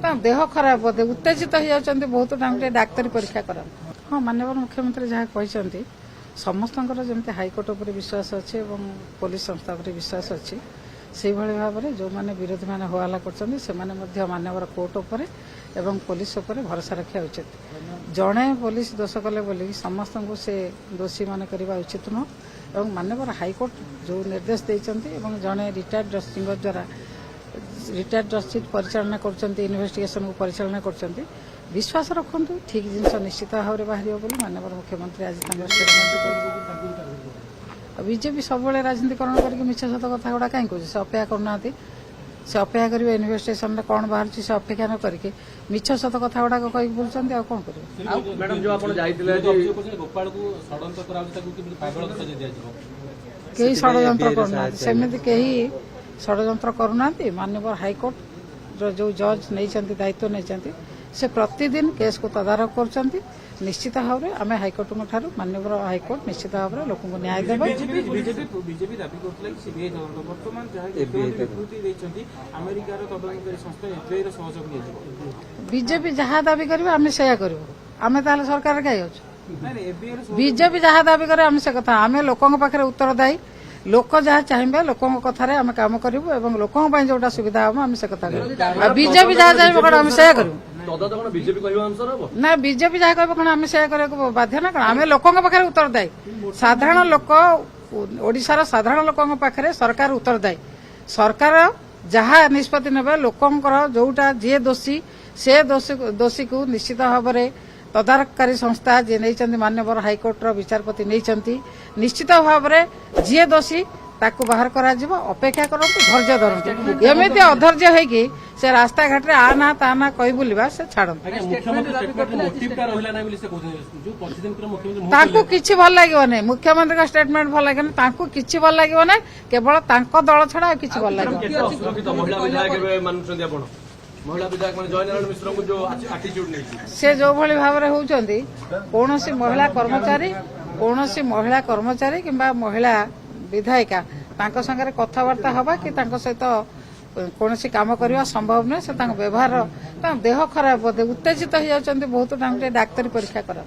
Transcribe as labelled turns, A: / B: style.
A: देह खराब बोधे उत्तेजित हो जाती बहुत टाइम डाक्तरी परीक्षा करा। हाँ माननीय मुख्यमंत्री जहाँ कहते समस्त जमी हाइकोर्ट उपर विश्वास अच्छे और पुलिस संस्था उपर विश्वास अच्छी से भाव में जो मैंने विरोधी मैंने हवाला कर माननीय कोर्ट उपर एवं पुलिस उपर भरोसा रखा उचित। जड़े पुलिस दोष कले बोली समस्त को से दोषी मान करने उचित नुह और माननीय हाइकोर्ट जो निर्देश देते जड़े रिटायर्ड जस्टिस द्वारा रिटायर्ड जस्टिस परिचालना करवेस्टिगेशन को परिचालना कर विश्वास रखु ठीक जिनस निश्चित भाव में बाहर बोली माननीय मुख्यमंत्री आज बीजेपी सब राजनीतिकरण करके मिछ सत कथा गुड़ा कहीं कहे से अपेक्षा करना से अपेक्षा करेंगे इन्वेस्टिगेशन कौन बाहर से अपेक्षा न करके मिछ सत कथा गुड़ा कही बोलते कौन करेंगे।
B: मैडम जो आप
A: कई षड्यंत्र करना सेमती कहीं षड्यंत्र करना माननीय हाइकोर्ट जो जज नहीं दायित्व नहीं से प्रतिदिन केस को तदारख कर निश्चित भाव में आम हाइकोर्ट माननीय हाइकोर्ट निश्चित भाव में लोक न्याय देव। बीजेपी जहाँ दाबी करेंगे आम से करूँ आम ताल सरकार कहीं बीजेपी जहाँ दाबी करे आम से कथा आम लोकों पाखे उत्तरदायी लोक जहाँ चाहिए लोकों कथार आम कम करूँ लोकों जोटा सुविधा हम आम से कथा बीजेपी जहाँ चाहिए कौन आम से करूँ ना बीजेपी जहाँ कह कौन आम से बाध्य ना कौन आम लोकों पाखे उत्तरदायी साधारण लोक ओडिशार साधारण लोकों पाखे सरकार उत्तरदायी सरकार जहाँ निष्पत्ति ने लोकंर जोटा जी दोषी से दोषी को निश्चित भाव में तदारखकारी संस्था जी नहीं माननीय हाइकोर्ट विचारपति नहीं निश्चित भाव में जी दोषी ताकू बाहर करा अपेक्षा करूँ धैर्य धरतु एमती अधैर्य होगी से रास्ता घाट में आ ना ता ना कही बुलवा से छाड़ किसी भल लगे मुख्यमंत्री का स्टेटमेंट भल लगे किसी भल लगे ना केवल दल छड़ा किसी भल लगे। से जो भली भाव में होती कौन महिला कर्मचारी किंबा महिला विधायिका तांको संगे कथबार्ता हवा कि सहित कौन काम करने संभव नुहे से व्यवहार देह खराब बोधे उत्तेजित हो जाती बहुत टाइम डाक्तरी परीक्षा करा।